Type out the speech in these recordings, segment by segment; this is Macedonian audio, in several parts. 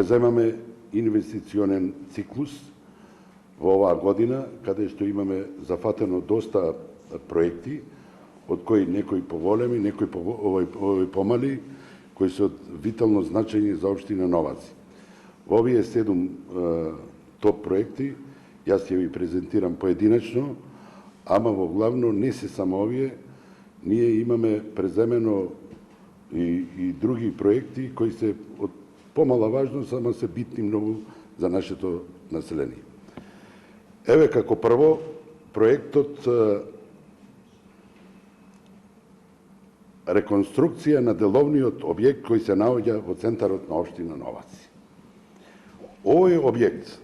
преземаме инвестиционен циклус во оваа година, каде што имаме зафатено доста проекти, од кои некои поголеми, некои помали, кои се од витално значење за општина Новаци. Во овие 7 топ проекти, јас ќе ви презентирам поединечно, ама во главно не се само овие, ние имаме преземено и други проекти кои се од помала важност, ама се битни многу за нашето население. Еве како прво, проектот реконструкција на деловниот објект кој се наоѓа во центарот на општина Новаци. Овој објект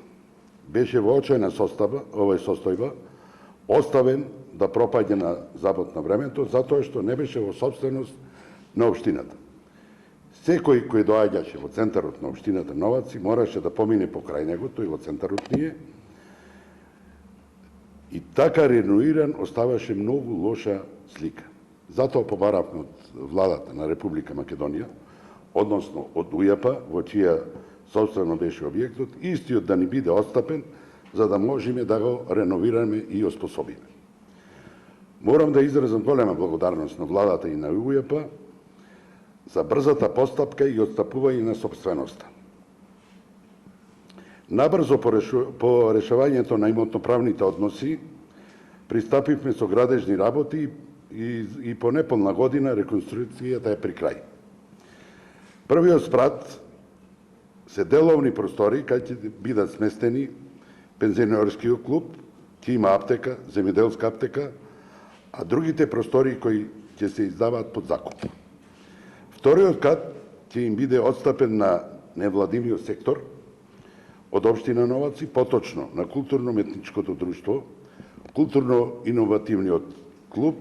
беше во очајна состојба, оставен да пропаѓа на забот на времето, затоа што не беше во собственост на општината. Секој кој доаѓаше во центарот на општината Новаци мораше да помине покрај него, тој во центарот ние, и така реновиран оставаше многу лоша слика. Затоа побаравме од владата на Република Македонија, односно од УЈП, во чија собствено беше објектот, истиот да ни биде отстапен, за да можеме да го реновираме и оспособиме. Морам да изразам голема благодарност на владата и на УЈП за брзата постапка и отстапување на собственоста. Набрзо по решавањето на имотно-правните односи, пристапивме со градежни работи и по неполна година реконструкцијата е при крај. Првиот спрат се деловни простори кај ќе бидат сместени пензионерскиот клуб, ќе има аптека, земјоделска аптека, а другите простори кои ќе се издаваат под закуп. Вториот кат ќе им биде отстапен на невладивниот сектор од општина Новаци, поточно на културно-метничкото друштво, културно-иновативниот клуб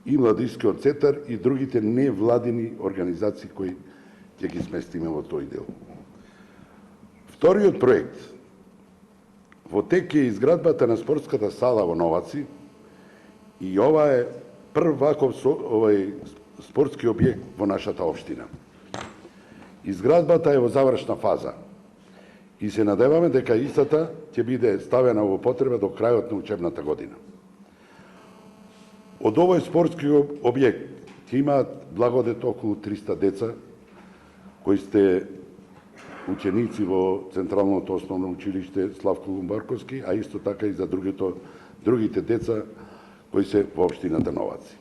и младишкиот центар и другите невладини организации кои ќе ги сместиме во тој дел. Вториот проект во тек е изградбата на спортската сала во Новаци и ова е прв ваков спортски објект во нашата општина. Изградбата е во завршна фаза и се надеваме дека истата ќе биде ставена во употреба до крајот на учебната година. Од овој спортски објект ќе имаат благодет околу 300 деца кои сте ученици во Централното основно училиште Славко Лумбарковски, а исто така и за другите деца кои се во општината Новаци.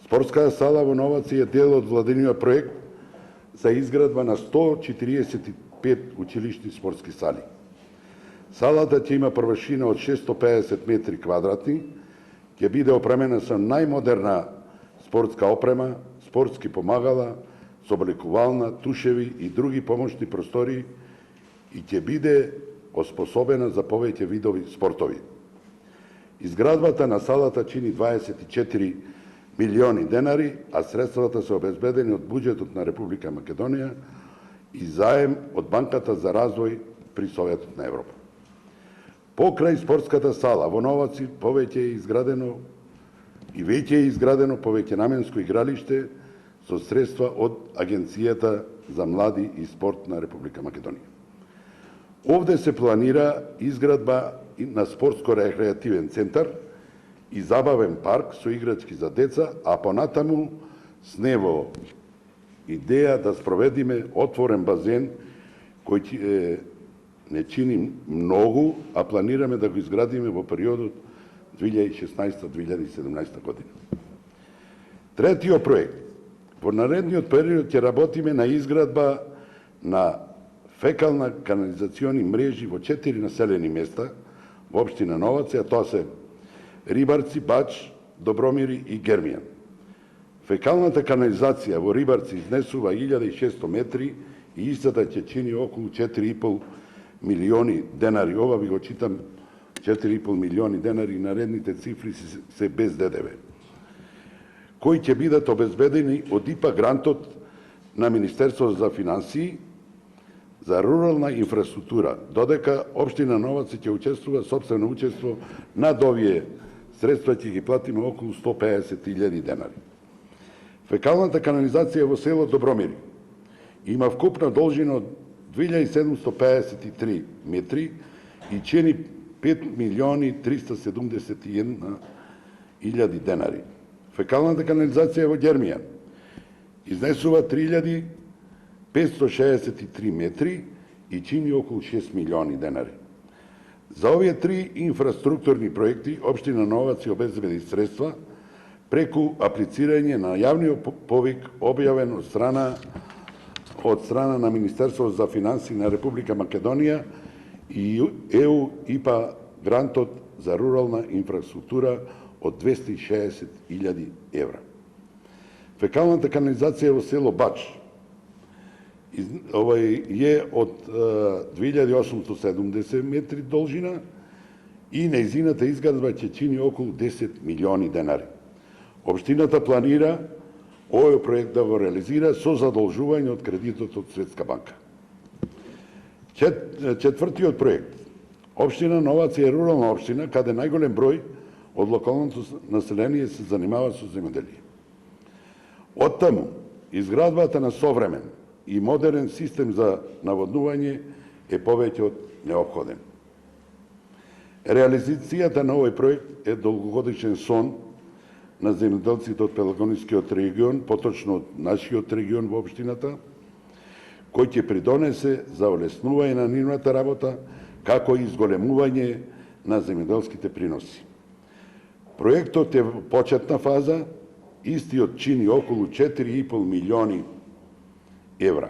Спортската сала во Новаци е дел од владиниот проект за изградба на 145 училишни спортски сали. Салата ќе има површина од 650 метри квадратни, ќе биде опремена со најмодерна спортска опрема, спортски помагала, со облекувална, тушеви и други помошни простори и ќе биде оспособена за повеќе видови спортови. Изградбата на салата чини 24 милиони денари, а средствата се обезбедени од буџетот на Република Македонија и заем од Банката за развој при Советот на Европа. Покрај спортската сала во Новаци веќе е изградено повеќенаменско игралиште со средства од Агенцијата за млади и спорт на Република Македонија. Овде се планира изградба на спортско-рекреативен центар и забавен парк со играчки за деца, а понатаму с него идеја да спроведиме отворен базен кој не чини многу, а планираме да го изградиме во периодот 2016-2017 година. Третиот проект. Во наредниот период ќе работиме на изградба на фекална канализациони мрежи во 4 населени места во општина Новаци, а тоа се Рибарци, Бач, Добромири и Гермијан. Фекалната канализација во Рибарци изнесува 1600 метри и истата ќе чини околу 4,5 милиони денари. Ова ви го читам 4,5 милиони денари, наредните цифри се без ДДВ, кои ќе бидат обезбедени од ИПА грантот на Министерството за финансии за рурална инфраструктура, додека општина Новаци ќе учествува сопствено учество над овие средства ќе ги платиме околу 150.000 денари. Фекалната канализација во село Добромири има вкупна должина од 2753 метри и чини 5.371.000 денари. Фекалната канализација во Ѓермија изнесува 3.563 метри и чини околу 6 милиони денари. За овие три инфраструктурни проекти општина Новац ја обезбеди средства преку аплицирање на јавниот повик објавен од страна на Министерството за финансии на Република Македонија и ЕУ ИПА грантот за рурална инфраструктура од 260.000 евра. Фекалната канализација во село Бач е од 2870 метри должина и нејзината изградба ќе чини околу 10 милиони денари. Општината планира овој проект да го реализира со задолжување од кредитот од Светска банка. Четвртиот проект. Општина Новац е рурална општина каде најголем број од локалното население се занимава со земјоделие. Оттаму, изградбата на современ и модерен систем за наводнување е повеќе од неопходен. Реализацијата на овој проект е долгогодишен сон на земјоделците од Пелагонискиот регион, поточно од нашиот регион во општината, кој ќе придонесе за олеснување на нивната работа, како и изголемување на земјоделските приноси. Проектот е во почетна фаза, истиот чини околу 4,5 милиони евра.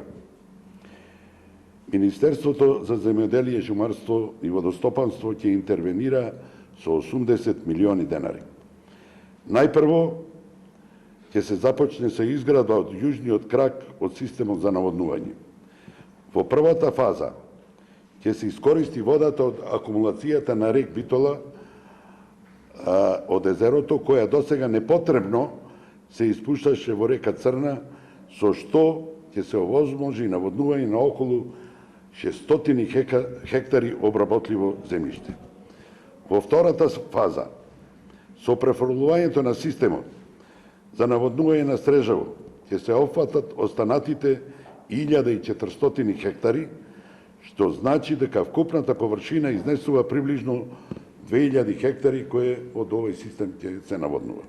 Министерството за земјоделие, шумарство и водостопанство ќе интервенира со 80 милиони денари. Најпрво ќе се започне со изградба од јужниот крак од системот за наводнување. Во првата фаза ќе се искористи водата од акумулацијата на рек Битола од езерото, која досега непотребно се испушташе во река Црна, со што ќе се овозможи наводнување на околу 600 хектари обработливо земјиште. Во втората фаза, со префрлувањето на системот за наводнување на Стрежево, ќе се опфатат останатите 1400 хектари, што значи дека вкупната површина изнесува приближно 2000 хектари кои од овој систем ќе се наводнува.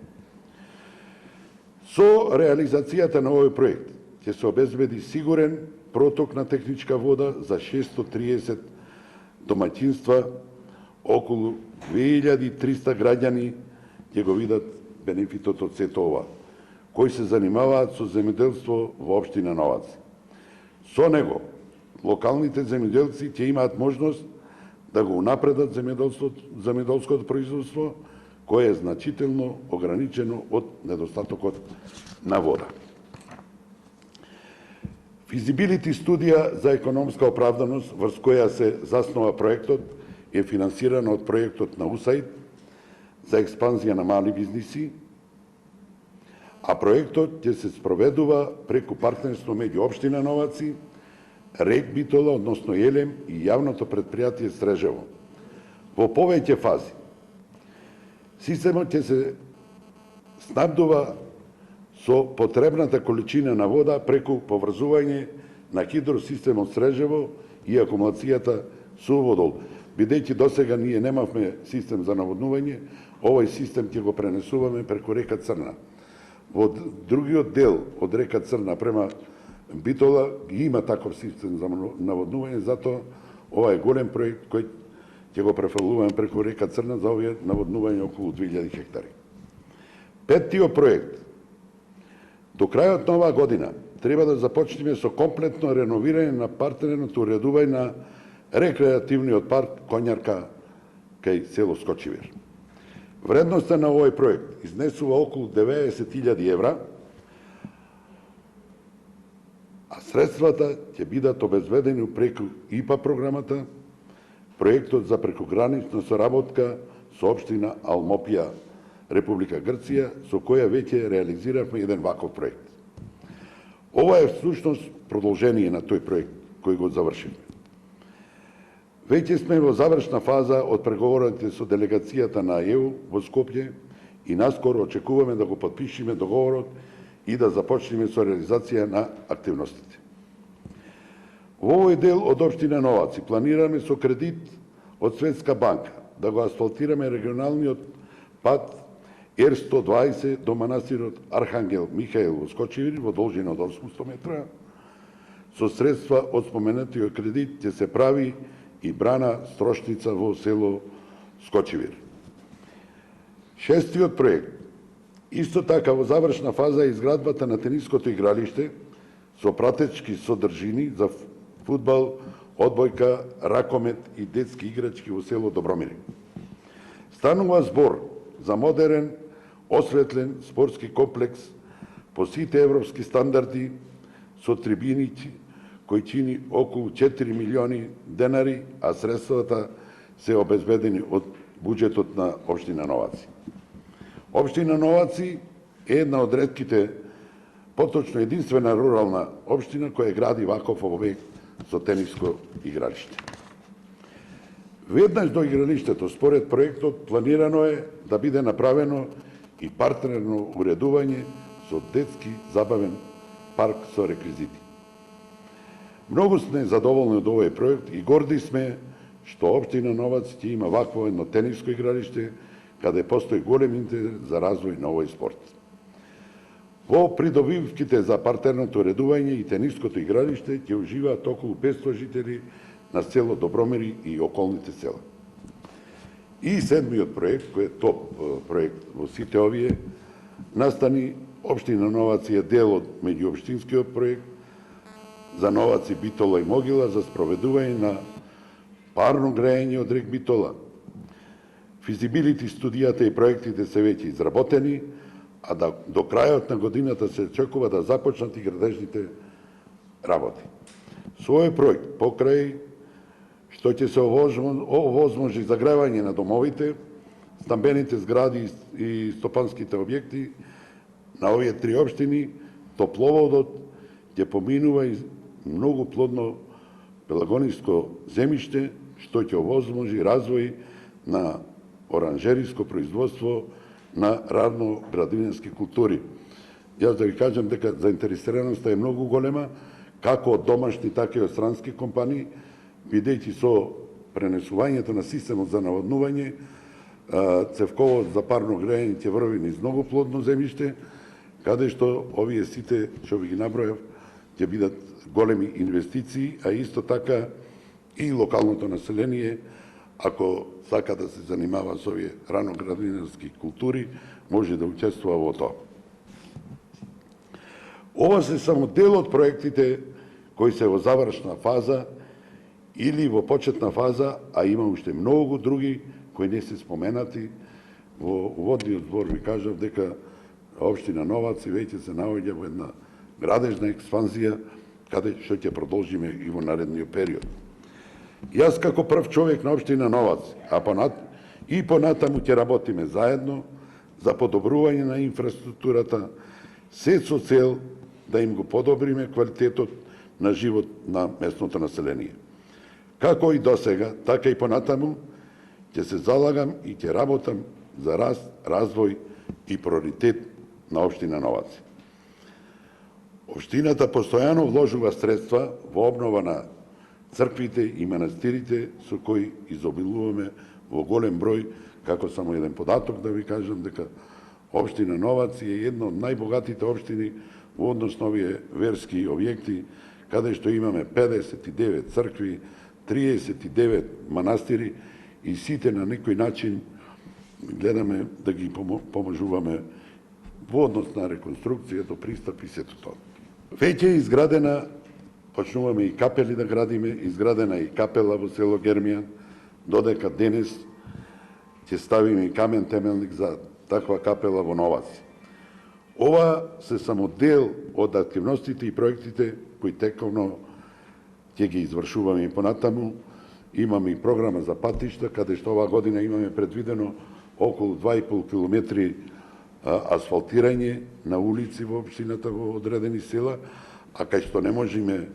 Со реализацијата на овој проект ќе се обезбеди сигурен проток на техничка вода за 630 домаќинства, околу 2300 граѓани ќе го видат бенефитот од сето ова, кои се занимаваат со земјоделство во општина Новац. Со него, локалните земјоделци ќе имаат можност да го унапредат земјоделското производство, кое е значително ограничено од недостатокот на вода. Физибилити студија за економска оправданост, врз која се заснова проектот, е финансирана од проектот на УСАИД за експанзија на мали бизниси, а проектот ќе се спроведува преку партнерство меѓу општина Новаци, рек Битола, односно Елем и јавното предпријатие Стрежево. Во повеќе фази. Системот ќе се снабдува со потребната количина на вода преку поврзување на хидросистемот Стрежево и акумулацијата Суводол. Бидејќи досега ние немавме систем за наводнување, овој систем ќе го пренесуваме преку река Црна. Во другиот дел од река Црна према Битола има таков систем за наводнување, затоа ова е голем проект кој ќе го префрлуваме преку река Црна за овие наводнување околу 2000 хектари. Петтиот проект. До крајот на оваа година треба да започнеме со комплетно реновирање на партерното уредување на рекреативниот парк Конјарка кај село Скочивир. Вредноста на овој проект изнесува околу 90.000 евра, а средствата ќе бидат обезбедени преку ИПА програмата, проектот за прекогранична соработка со општина Алмопија, Република Грција, со која веќе реализиравме еден ваков проект. Ова е всушност продолжение на тој проект кој го завршивме. Веќе сме во завршна фаза од преговорите со делегацијата на ЕУ во Скопје и наскоро очекуваме да го потпишеме договорот и да започнеме со реализација на активностите. Во овој дел од општина Новаци планираме со кредит од Светска банка да го асфалтираме регионалниот пат Р-120 до манастирот Архангел Михаил во Скочевир во должина од 800 метра. Со средства од споменатиот кредит ќе се прави и брана Строшница во село Скочевир. Шестиот проект. Исто така во завршна фаза е изградбата на тениското игралиште со пратечки содржини за фудбал, одбојка, ракомет и детски играчки во село Добромири. Станува збор за модерен, осветлен спортски комплекс по сите европски стандарди со трибини кој чини околу 4 милиони денари, а средствата се обезбедени од буџетот на општина Новаци. Општина Новаци е една од ретките, поточно единствена рурална општина која гради ваков објект со тениско игралиште. Веднаш до игралиштето, според проектот, планирано е да биде направено и партнерно уредување со детски забавен парк со реквизити. Многу сме задоволни од овој проект и горди сме што општина Новац ќе има вакво едно тениско игралиште каде постои голем интерес за развој на овој спорт. Во придобивките за партнерното уредување и тениското игралиште ќе уживаат околу 500 жители на село Добромири и околните села. И седмиот проект, кој е топ проект во сите овие, настани општина Новаци е дел од меѓуопштинскиот проект за Новаци, Битола и Могила за спроведување на парно грејење од рек Битола. Физибилити студијата и проектите се веќе изработени, а до крајот на годината се очекува да започнат и градежните работи. Со овој проект, покрај што ќе се овозможи загревање на домовите, стамбените згради и стопанските објекти на овие три општини, топловодот ќе поминува и многу плодно пелагониско земјиште, што ќе овозможи развој на оранжериско производство на равноградински култури. Јас да ви кажам дека заинтересираноста е многу голема, како од домашни, така и од странски компании, бидејќи со пренесувањето на системот за наводнување, цевковод за парно грејење ќе врви низ многу плодно земјиште, каде што овие сите, што ви ги набројав, ќе бидат големи инвестиции, а исто така и локалното население, ако сака да се занимава со овие раноградинарски култури, може да учествува во тоа. Ова се само дел од проектите кои се во завршна фаза или во почетна фаза, а има уште многу други кои не се споменати. Во уводниот збор ви кажав дека општина Новаци веќе се наоѓа во една градежна експанзија, каде што ќе продолжиме и во наредниот период. Јас како прв човек на општина Новац, и понатаму ќе работиме заедно за подобрување на инфраструктурата, се со цел да им го подобриме квалитетот на живот на местното население. Како и досега, така и понатаму ќе се залагам и ќе работам за раст, развој и приоритет на општина Новаци. Општината постојано вложува средства во обнова на црквите и манастирите со кои изобилуваме во голем број, како само еден податок да ви кажам дека општина Новаци е една од најбогатите општини во однос на овие верски објекти, каде што имаме 59 цркви, 39 манастири и сите на некој начин гледаме да ги поможуваме во однос на реконструкција до пристап и сето тоа. Веќе е изградена, почнуваме и капели да градиме, изградена и капела во село Гермијан, додека денес ќе ставиме и камен темелник за таква капела во Новаци. Ова се само дел од активностите и проектите кои тековно ќе ги извршуваме и понатаму. Имаме и програма за патишта, каде што оваа година имаме предвидено околу 2,5 километри асфалтирање на улици во општината во одредени села, а кај што не можеме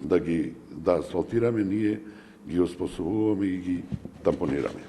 да асфалтираме, ние ги оспособуваме и ги тампонираме.